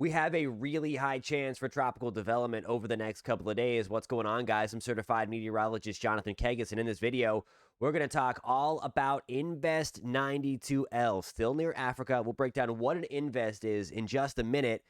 We have a really high chance for tropical development over the next couple of days. What's going on, guys? I'm certified meteorologist Jonathan Kegas, and in this video, we're going to talk all about Invest 92L, still near Africa. We'll break down what an Invest is in just a minute.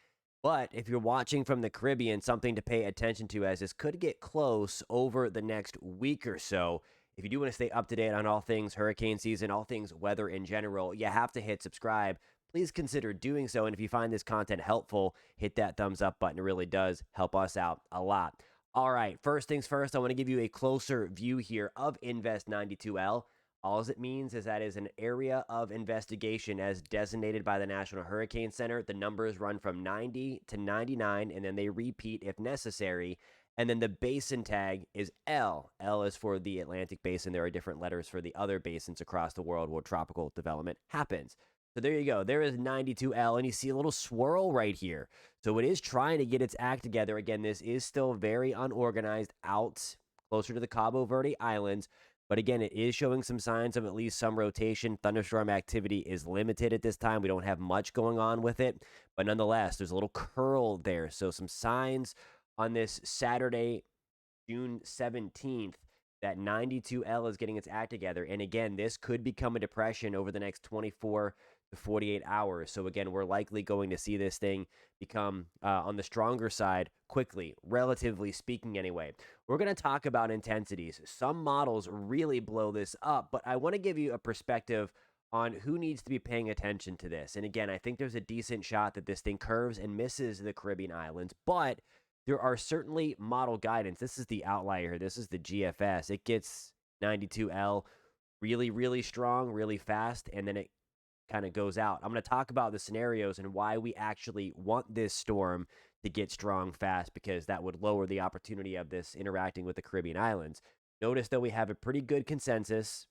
But if you're watching from the Caribbean, something to pay attention to as this could get close over the next week or so. If you do want to stay up to date on all things hurricane season, all things weather in general, you have to hit subscribe. Please consider doing so. And if you find this content helpful, hit that thumbs up button. It really does help us out a lot. All right, first things first, I want to give you a closer view here of Invest 92L. All it means is that is an area of investigation as designated by the National Hurricane Center. The numbers run from 90 to 99, and then they repeat if necessary. And then the basin tag is L. L is for the Atlantic Basin. There are different letters for the other basins across the world where tropical development happens. So there you go. There is 92L, and you see a little swirl right here. So it is trying to get its act together. Again, this is still very unorganized out closer to the Cabo Verde Islands. But again, it is showing some signs of at least some rotation. Thunderstorm activity is limited at this time. We don't have much going on with it. But nonetheless, there's a little curl there. So some signs on this Saturday, June 17th, that 92L is getting its act together. And again, this could become a depression over the next 24 to 48 hours. So again, we're likely going to see this thing become on the stronger side quickly, relatively speaking anyway. We're going to talk about intensities. Some models really blow this up, but I want to give you a perspective on who needs to be paying attention to this. And again, I think there's a decent shot that this thing curves and misses the Caribbean islands, but there are certainly model guidance. This is the outlier. This is the GFS. It gets 92L really, really strong, really fast, and then it kind of goes out. I'm going to talk about the scenarios and why we actually want this storm to get strong fast, because that would lower the opportunity of this interacting with the Caribbean islands. Notice that we have a pretty good consensus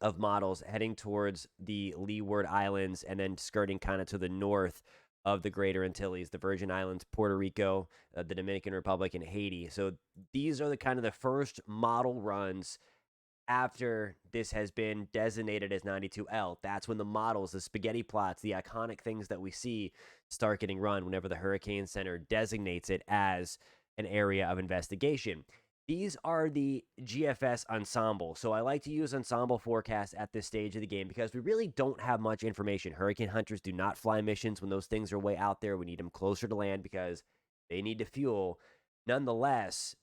of models heading towards the Leeward Islands and then skirting kind of to the north of the Greater Antilles, the Virgin Islands, Puerto Rico, the Dominican Republic, and Haiti. So these are the kind of the first model runs after this has been designated as 92L. That's when the models, the spaghetti plots, the iconic things that we see start getting run whenever the Hurricane Center designates it as an area of investigation. These are the GFS ensemble. So I like to use ensemble forecasts at this stage of the game because we really don't have much information. Hurricane hunters do not fly missions when those things are way out there. We need them closer to land because they need to fuel. Nonetheless,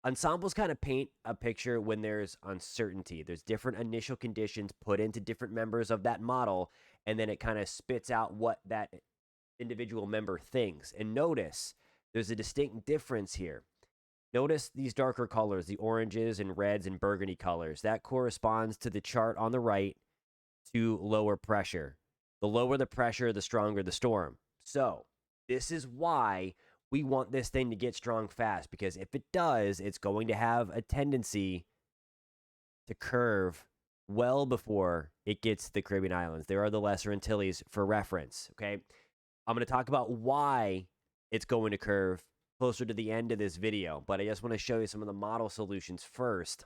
ensembles kind of paint a picture when there's uncertainty. There's different initial conditions put into different members of that model, and then it kind of spits out what that individual member thinks. And notice there's a distinct difference here. Notice these darker colors, the oranges and reds and burgundy colors. That corresponds to the chart on the right to lower pressure. The lower the pressure, the stronger the storm. So this is why we want this thing to get strong fast, because if it does, it's going to have a tendency to curve well before it gets to the Caribbean islands. There are the Lesser Antilles for reference, okay? I'm going to talk about why it's going to curve closer to the end of this video, but I just want to show you some of the model solutions first.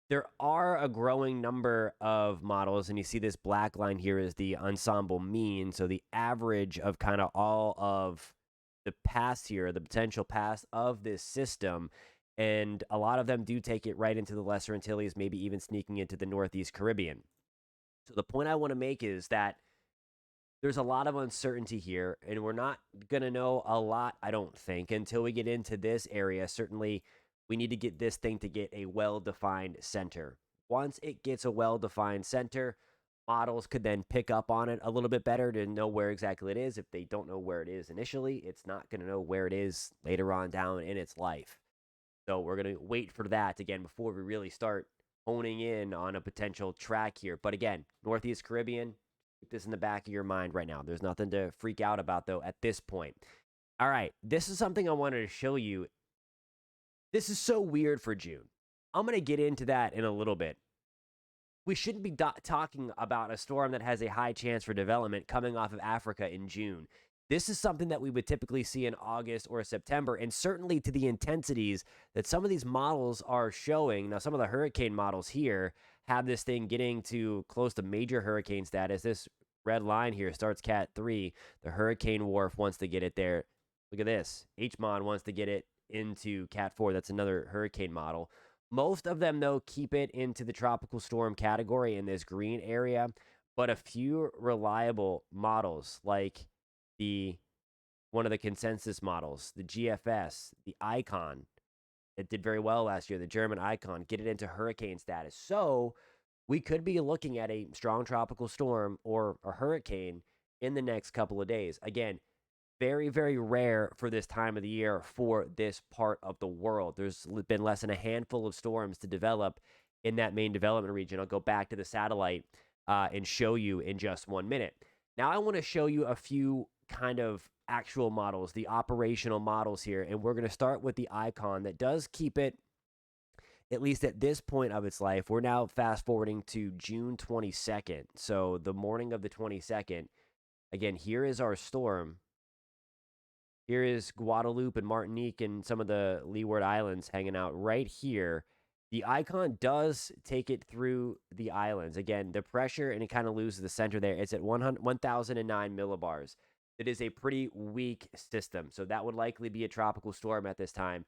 There are a growing number of models, and you see this black line here is the ensemble mean, so the average of kind of all of the paths here, the potential paths of this system, and a lot of them do take it right into the Lesser Antilles, maybe even sneaking into the Northeast Caribbean. So the point I want to make is that there's a lot of uncertainty here, and we're not going to know a lot, I don't think, until we get into this area. Certainly, we need to get this thing to get a well-defined center. Once it gets a well-defined center, models could then pick up on it a little bit better to know where exactly it is. If they don't know where it is initially, it's not going to know where it is later on down in its life. So we're going to wait for that, again, before we really start honing in on a potential track here. But again, Northeast Caribbean, keep this in the back of your mind right now. There's nothing to freak out about, though, at this point. All right, this is something I wanted to show you. This is so weird for June. I'm going to get into that in a little bit. We shouldn't be talking about a storm that has a high chance for development coming off of Africa in June. This is something that we would typically see in August or September, and certainly to the intensities that some of these models are showing. Now, some of the hurricane models here have this thing getting to close to major hurricane status. This red line here starts Cat 3. The Hurricane Wharf wants to get it there. Look at this. HMON wants to get it into Cat 4. That's another hurricane model. Most of them, though, keep it into the tropical storm category in this green area, but a few reliable models like the one of the consensus models, the GFS, the Icon, it did very well last year, the German Icon, get it into hurricane status. So we could be looking at a strong tropical storm or a hurricane in the next couple of days. Again, very, very rare for this time of the year for this part of the world. There's been less than a handful of storms to develop in that main development region. I'll go back to the satellite and show you in just 1 minute. Now, I want to show you a few kind of actual models, the operational models here, and we're going to start with the Icon that does keep it, at least at this point of its life. We're now fast forwarding to June 22nd. So the morning of the 22nd, again, here is our storm. Here is Guadeloupe and Martinique and some of the Leeward Islands hanging out right here. The Icon does take it through the islands. Again, the pressure, and it kind of loses the center there. It's at 1,009 millibars. It is a pretty weak system, so that would likely be a tropical storm at this time.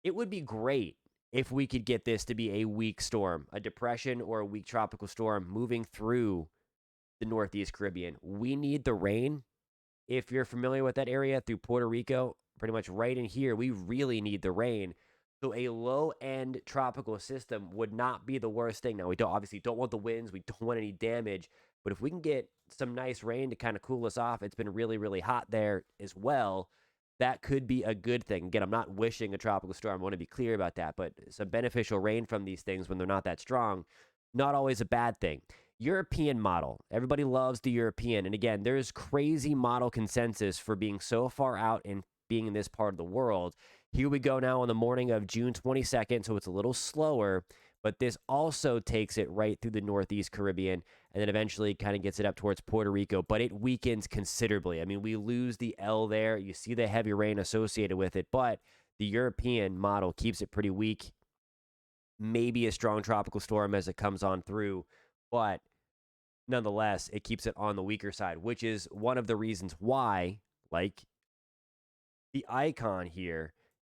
It would be great if we could get this to be a weak storm, a depression or a weak tropical storm moving through the Northeast Caribbean. We need the rain. If you're familiar with that area through Puerto Rico, pretty much right in here, we really need the rain. So a low-end tropical system would not be the worst thing. Now, we obviously don't want the winds. We don't want any damage. But if we can get some nice rain to kind of cool us off, it's been really, really hot there as well. That could be a good thing. Again, I'm not wishing a tropical storm. I want to be clear about that. But some beneficial rain from these things when they're not that strong, not always a bad thing. European model. Everybody loves the European. And again, there's crazy model consensus for being so far out and being in this part of the world. Here we go now on the morning of June 22nd, so it's a little slower, but this also takes it right through the Northeast Caribbean and then eventually kind of gets it up towards Puerto Rico, but it weakens considerably. I mean, we lose the L there. You see the heavy rain associated with it, but the European model keeps it pretty weak. Maybe a strong tropical storm as it comes on through, but nonetheless, it keeps it on the weaker side, which is one of the reasons why, like the Icon here,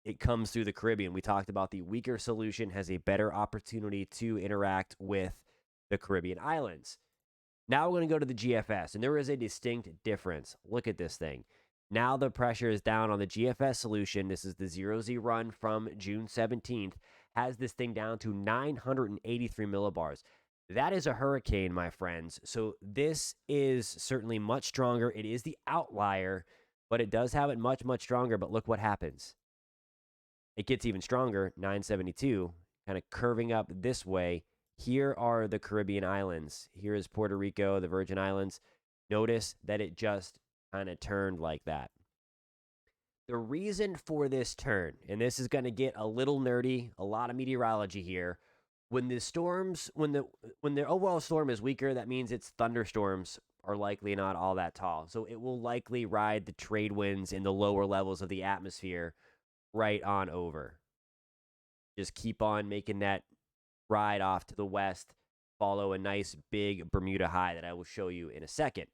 it comes through the Caribbean. We talked about the weaker solution has a better opportunity to interact with the Caribbean islands. Now we're going to go to the GFS, and there is a distinct difference. Look at this thing. Now the pressure is down on the GFS solution. This is the 0Z run from June 17th. Has this thing down to 983 millibars. That is a hurricane, my friends. So this is certainly much stronger. It is the outlier, but it does have it much, much stronger. But look what happens. It gets even stronger, 972, kind of curving up this way. Here are the Caribbean islands. Here is Puerto Rico, the Virgin Islands. Notice that it just kind of turned like that. The reason for this turn, and this is going to get a little nerdy, a lot of meteorology here. When the overall storm is weaker, that means its thunderstorms are likely not all that tall. So it will likely ride the trade winds in the lower levels of the atmosphere right on over. Just keep on making that ride off to the west, follow a nice big Bermuda high that I will show you in a second.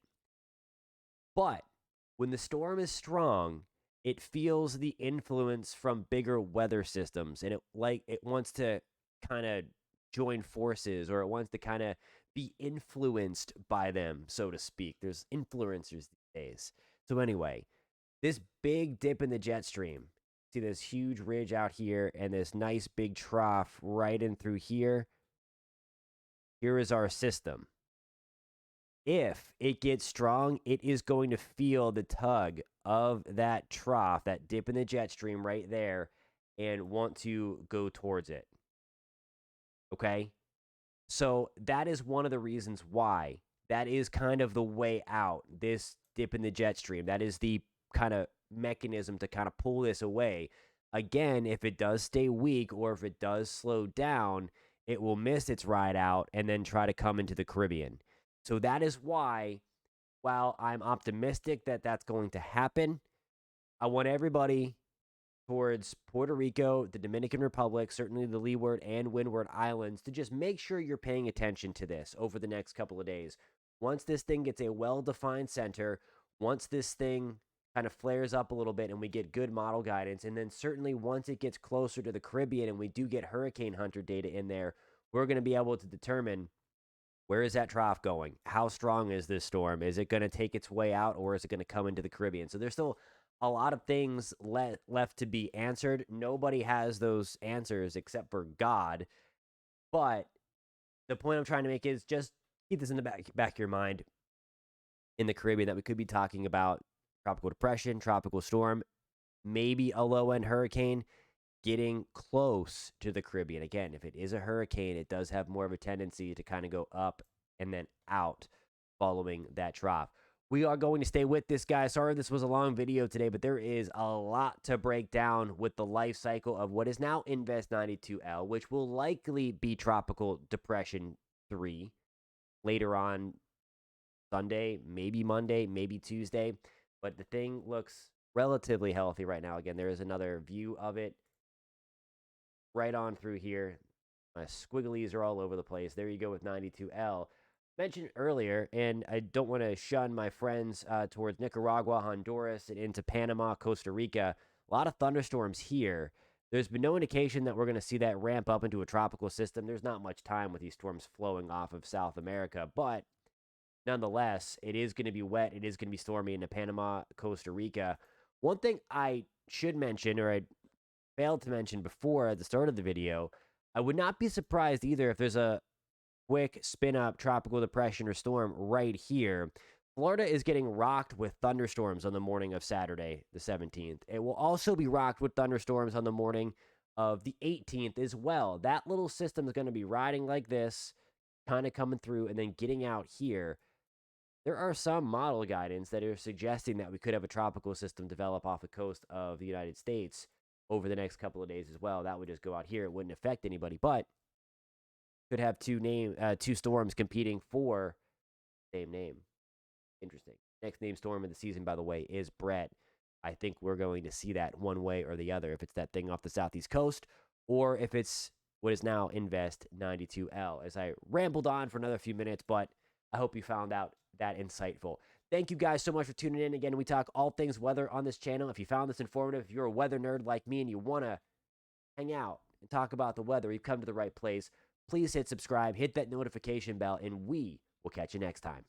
But when the storm is strong, it feels the influence from bigger weather systems, and it wants to kind of join forces, or it wants to kind of be influenced by them, so to speak. There's influencers these days. So anyway, this big dip in the jet stream, see this huge ridge out here and this nice big trough right in through here. Here is our system. If it gets strong, it is going to feel the tug of that trough, that dip in the jet stream right there, and want to go towards it. Okay? So that is one of the reasons why. That is kind of the way out, this dip in the jet stream. That is the kind of mechanism to kind of pull this away. Again, if it does stay weak or if it does slow down, it will miss its ride out and then try to come into the Caribbean. So that is why, while I'm optimistic that that's going to happen, I want everybody towards Puerto Rico, the Dominican Republic, certainly the Leeward and Windward Islands, to just make sure you're paying attention to this over the next couple of days. Once this thing gets a well-defined center, once this thing kind of flares up a little bit and we get good model guidance, and then certainly once it gets closer to the Caribbean and we do get hurricane hunter data in there, we're going to be able to determine where is that trough going? How strong is this storm? Is it going to take its way out, or is it going to come into the Caribbean? So there's still a lot of things left to be answered. Nobody has those answers except for God. But the point I'm trying to make is just keep this in the back of your mind. In the Caribbean, that we could be talking about tropical depression, tropical storm, maybe a low-end hurricane getting close to the Caribbean. Again, if it is a hurricane, it does have more of a tendency to kind of go up and then out following that trough. We are going to stay with this, guy. Sorry this was a long video today, but there is a lot to break down with the life cycle of what is now Invest 92L, which will likely be Tropical Depression 3 later on Sunday, maybe Monday, maybe Tuesday. But the thing looks relatively healthy right now. Again, there is another view of it right on through here. My squigglies are all over the place. There you go with 92L. Mentioned earlier, and I don't want to shun my friends towards Nicaragua, Honduras, and into Panama, Costa Rica. A lot of thunderstorms here. There's been no indication that we're going to see that ramp up into a tropical system. There's not much time with these storms flowing off of South America, but nonetheless, it is going to be wet. It is going to be stormy into Panama, Costa Rica. One thing I should mention, or I failed to mention before at the start of the video, I would not be surprised either if there's a quick spin up tropical depression or storm right here. Florida is getting rocked with thunderstorms on the morning of Saturday, the 17th. It will also be rocked with thunderstorms on the morning of the 18th as well. That little system is going to be riding like this, kind of coming through and then getting out here. There are some model guidance that are suggesting that we could have a tropical system develop off the coast of the United States over the next couple of days as well. That would just go out here. It wouldn't affect anybody, but could have two storms competing for the same name. Interesting. Next named storm of the season, by the way, is Brett. I think we're going to see that one way or the other, if it's that thing off the southeast coast or if it's what is now Invest 92L. As I rambled on for another few minutes, but I hope you found out that insightful. Thank you guys so much for tuning in. Again, we talk all things weather on this channel. If you found this informative, if you're a weather nerd like me and you want to hang out and talk about the weather, you've come to the right place. Please hit subscribe, hit that notification bell, and we will catch you next time.